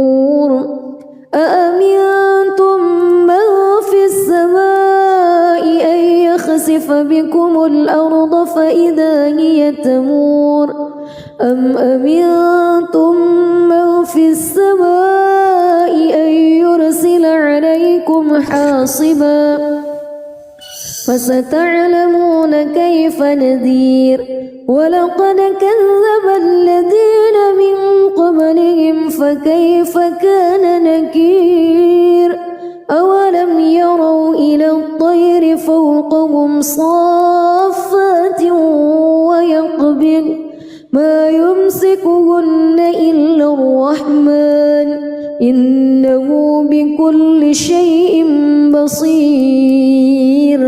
أأمنتم من في السماء أن يخسف بكم الأرض فإذا هي تمور أم أمنتم من في السماء أن يرسل عليكم حاصبا فستعلمون كيف نذير ولقد كذب الذين من قبلهم فكيف كان نكير أولم يروا إلى الطير فوقهم صافات ويقبض ما يمسكهن إلا الرحمن إنه بكل شيء بصير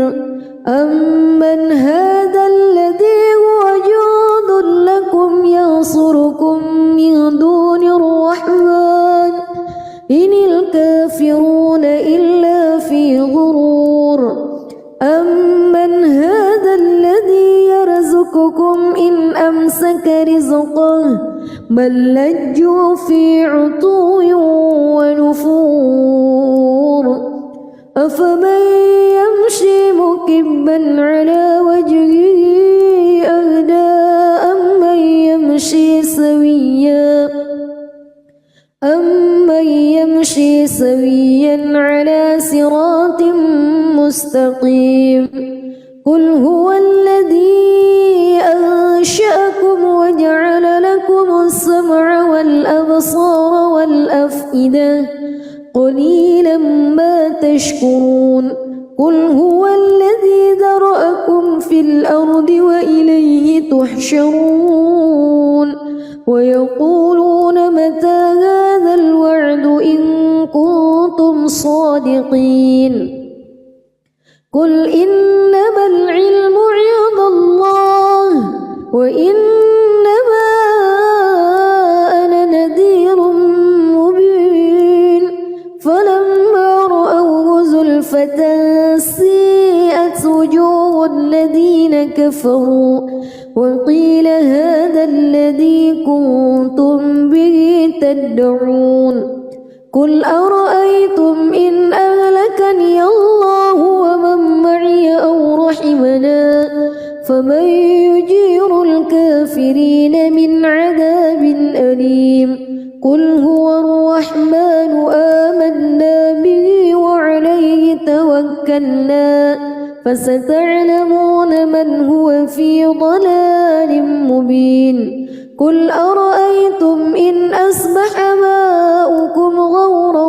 أمن هذا الذي هو جند لكم ينصركم من دون الرحمن إن الكافرون إلا في غرور أمن هذا الذي يرزقكم إن أمسك رزقه بل لجوا في عتو ونفور أفمن يمشي مكبا على وجهه أهدى أمن يمشي سويا على صراط مستقيم قل هو الذي أنشأكم وجعل لكم السمع والأبصار والأفئدة قليلا ما تشكرون قل هو الذي ذرأكم في الأرض وإليه تحشرون ويقولون متى هذا الوعد إن كنتم صادقين قل إنما العلم عند الله وإنما أنا نذير كفروا وقيل هذا الذي كنتم به تدعون قل أرأيتم إن أهلكني الله ومن معي أو رحمنا فمن يجير الكافرين من عذاب أليم قل هو الرحمن آمنا به وعليه توكلنا فستعلمون من هو في ضلال مبين قل أرأيتم إن أصبح ماؤكم غورا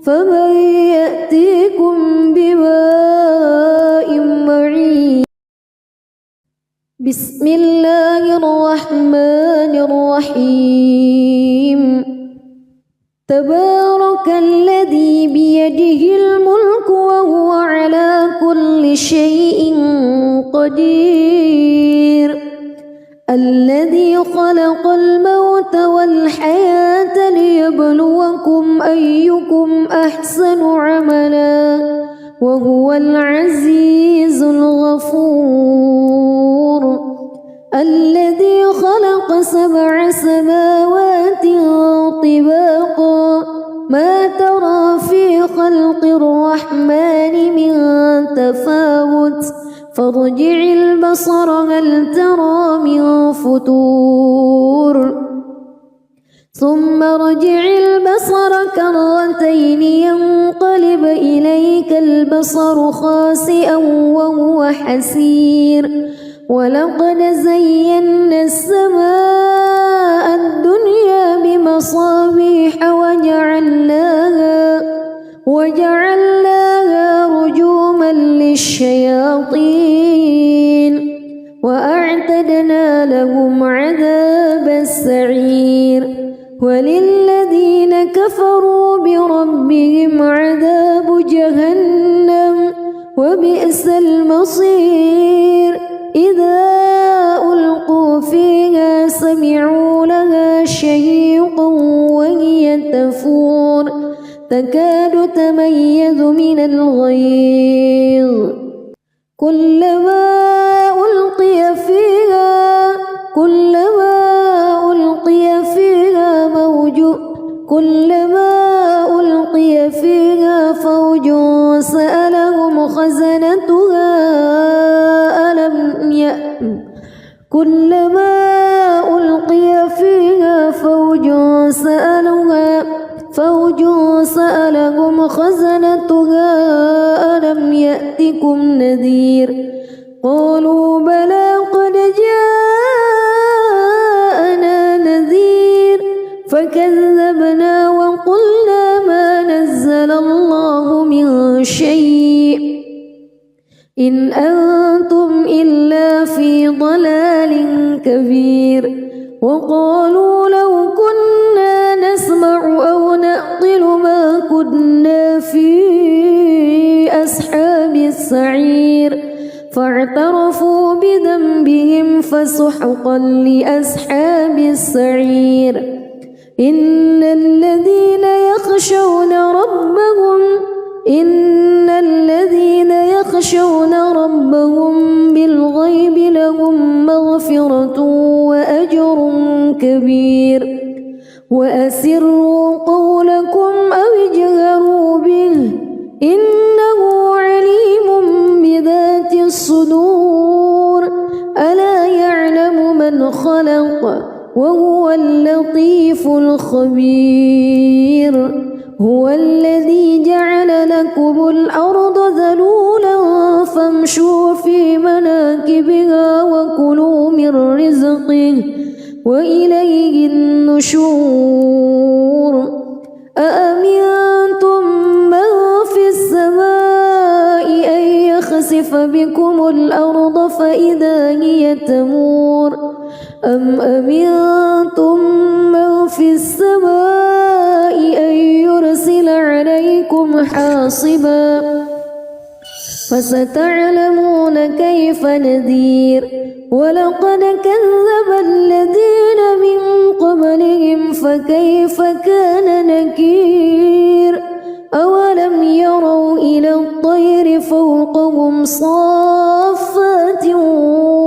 فمن يأتيكم بماء معين بسم الله الرحمن الرحيم تبارك الذي بيده الملك وهو على كل شيء قدير الذي خلق الموت والحياة ليبلوكم أيكم أحسن عملا وهو العزيز الغفور الذي خلق 7 سماوات طباقا ما ترى في خلق الرحمن من تفاوت فارجع البصر هل ترى من فطور ثم ارجع البصر كرتين ينقلب إليك البصر خاسئا وهو حسير ولقد زينا السماء الدنيا بمصابيح وجعلناها رجوما للشياطين وأعتدنا لهم عذاب السعير وللذين كفروا بربهم عذاب جهنم وبئس المصير إذا ألقوا فيها سمعوا لها شهيقا وهي تفور تكاد تميز من الغيظ كلما ألقي فيها فوج سألهم خزنتها كلما ألقي فيها فوج سألهم خزنتها ألم يأتكم نذير قالوا بلى قد جاءنا نذير فكذبنا وقلنا ما نزل الله من شيء إن أنتم إلا في ضلال كبير وقالوا لو كنا نسمع أو نعقل ما كنا في أصحاب السعير فاعترفوا بذنبهم فسحقا لأصحاب السعير إن الذين يخشون ربهم بالغيب لهم مغفرة وأجر كبير وأسروا قولكم أو اجهروا به إنه عليم بذات الصدور ألا يعلم من خلق وهو اللطيف الخبير هو الذي جعل لكم الأرض ذلولا فامشوا في مناكبها وكلوا من رزقه وإليه النشور أأمنتم من في السماء أن يخسف بكم الأرض فإذا هي تمور أم أمنتم من في السماء أن يرسل عليكم حاصبا فستعلمون كيف نذير ولقد كذب الذين من قبلهم فكيف كان نكير أولم يروا إلى الطير فوقهم فوقهم صافات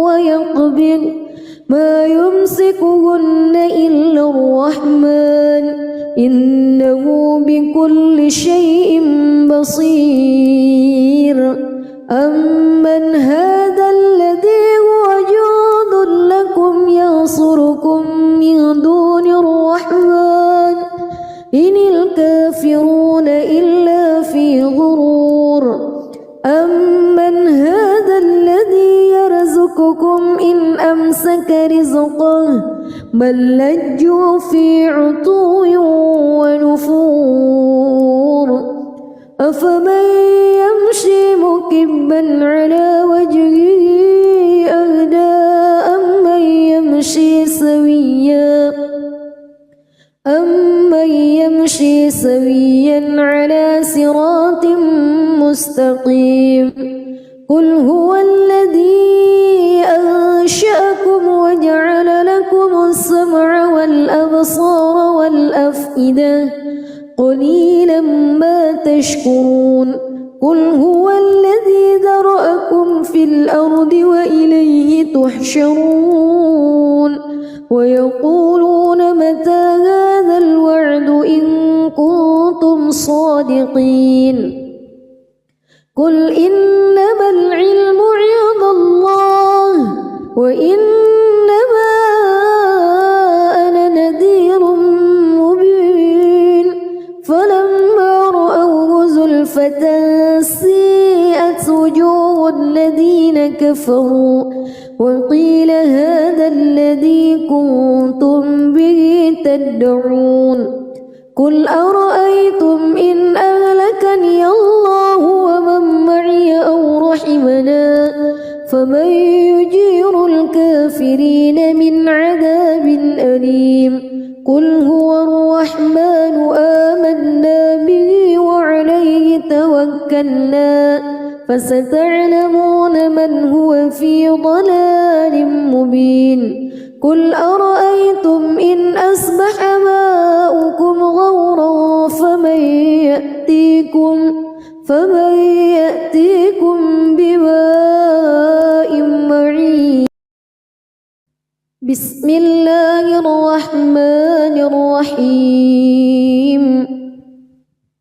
ويقبض ما يمسكهن إلا الرحمن إنه بكل شيء بصير أمن هذا الذي هو جند لكم ينصركم من دون الرحمن إن الكافرون إلا في غرور أمن هذا الذي يرزقكم إن أمسك رزقه بل لجوا في عتو ونفور أفمن يمشي مكبا على وجهه أهدى أمن يمشي سويا على صراط مستقيم قل هو الذي أنشأكم وجعل لكم السمع والأبصار والأفئدة قليلا ما تشكرون قل هو الذي ذرأكم في الأرض وإليه تحشرون ويقولون متى هذا الوعد إن كنتم صادقين قل إنما العلم عند الله وإنما أنا نذير مبين فلما رأوه زلفة سيئت وجوه الذين كفروا وقيل هذا الذي كنتم به تدعون قل أرأيتم إن أهلكني الله ومن معي أو رحمنا فمن يجير الكافرين من عذاب أليم قل هو الرحمن آمنا به وعليه توكلنا فستعلمون من هو في ضلال مبين قل أرأيتم إن أصبح ماؤكم غورا فمن يأتيكم بماء معين بسم الله الرحمن الرحيم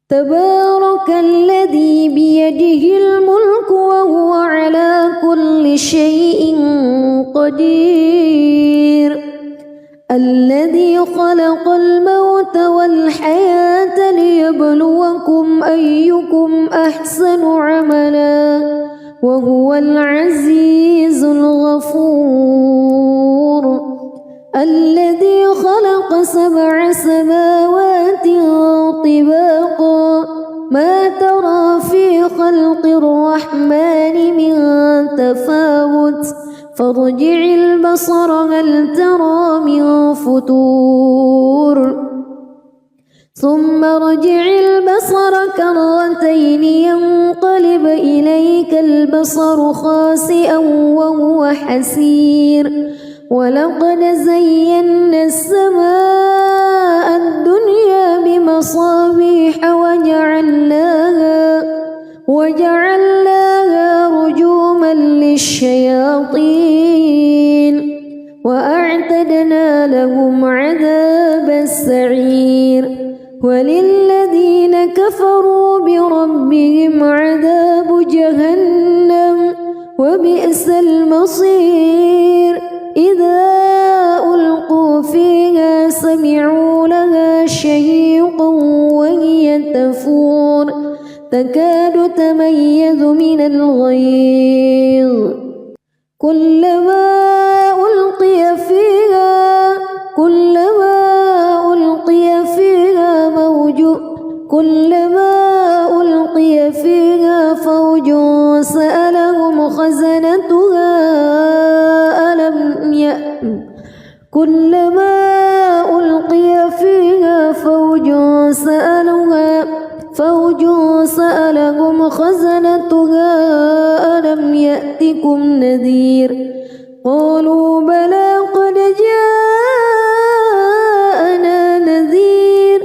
تبارك الذي بيده الملك وهو على كل شيء قدير الذي خلق الموت والحياة ليبلوكم أيكم أحسن عملا وهو العزيز الغفور الذي خلق 7 سماوات طباقا ما ترى في خلق الرحمن من تفاوت فارجع البصر هل ترى من فتور ثم ارجع البصر كرتين ينقلب إليك البصر خاسئا وهو حسير ولقد زينا السماء الدنيا بمصابيح وجعلناها رجوما للشياطين وأعتدنا لهم عذاب السعير وللذين كفروا بربهم عذاب جهنم وبئس المصير إذا ألقوا فيها سمعوا لها شهيقا وهي تفور تكاد تميز من الغيظ كلما ألقي فيها فوج سألهم خزنتها كلما ألقي فيها فوج سألهم خزنتها ألم يأتكم نذير قالوا بلى قد جاءنا نذير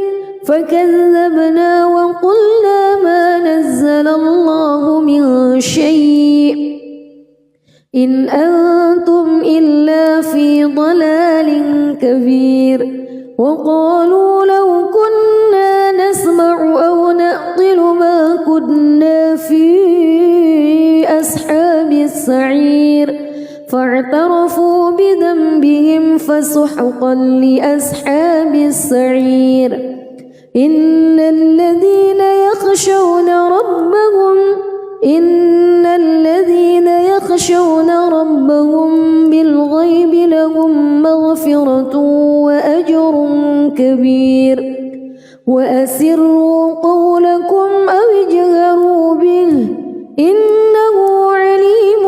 فكذبنا وقلنا ما نزل الله من شيء إن أنتم إلا في ضلال كبير وقالوا لو كنا نسمع أو نعقل ما كنا في أصحاب السعير فاعترفوا بذنبهم فسحقا لأصحاب السعير إن الذين يخشون ربهم بالغيب لهم مغفرة وأجر كبير وأسروا قولكم أو اجهروا به إنه عليم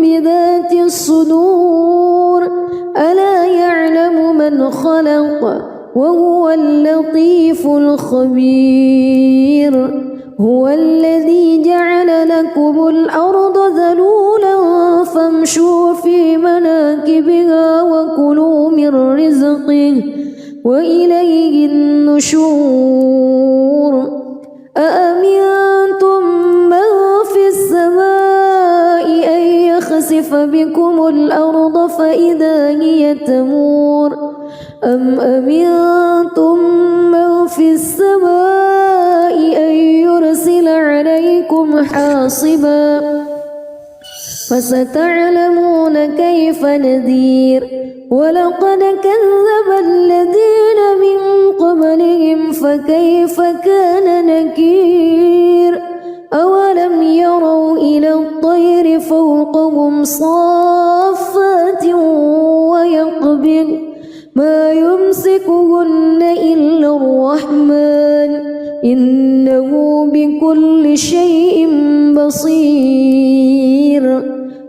بذات الصدور ألا يعلم من خلق وهو اللطيف الخبير هو الذي جعل لكم الأرض ذلولا فامشوا في مناكبها وكلوا من رزقه وإليه النشور أأمنتم من في السماء أن يخسف بكم الأرض فإذا هي تمور أم أمنتم من في السماء أن يرسل عليكم حاصبا فستعلمون كيف نذير ولقد كذب الذين من قبلهم فكيف كان نكير أولم يروا إلى الطير فوقهم صافات ويقبض ما يمسكهن إلا الرحمن إنه بكل شيء بصير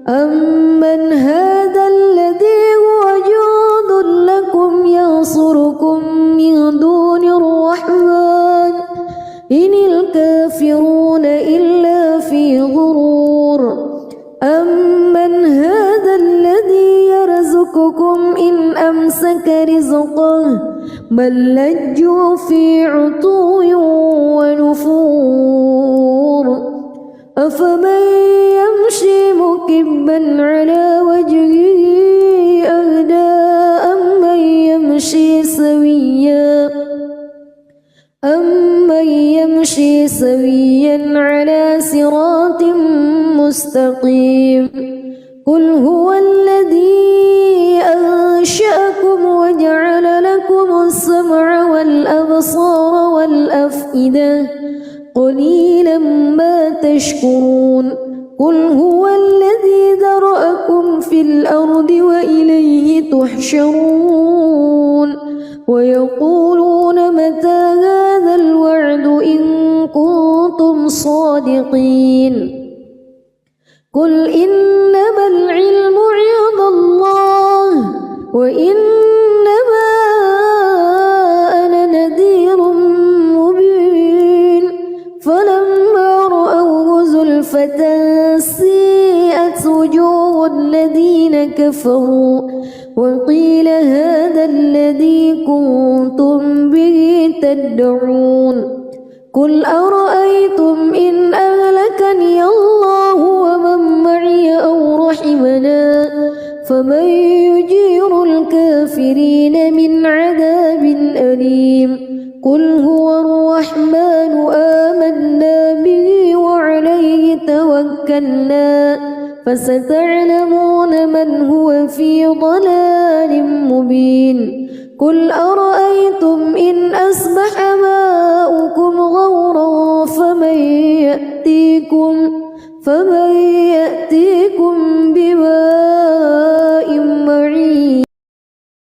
أمن هذا الذي هو جند لكم ينصركم من دون الرحمن إن الكافرون إلا في غرور أمن هذا الذي يرزقكم إن أمسك رزقه بل لجوا في عتو ونفور أفمن يمشي مكبا على وجهه أهدى أمن يمشي سويا على صراط مستقيم قل هو الذي أنشأكم وجعل لكم السمع والأبصار والأفئدة قليلا ما تشكرون قل هو الذي ذرأكم في الأرض وإليه تحشرون ويقولون متى هذا الوعد إن كنتم صادقين قل إنما العلم عند الله وإنما أنا نذير مبين فلما رأوه زلفة سيئت وجوه الذين كفروا وقيل هذا الذي كنتم به تدعون قل أرأيتم إن أهلكني الله ومن معي أو رحمنا فمن يجير الكافرين من عذاب أليم قل هو الرحمن آمنا به وعليه توكلنا فستعلمون من هو في ضلال مبين قل أرأيتم إن أصبح ماؤكم غورا فمن يأتيكم بماء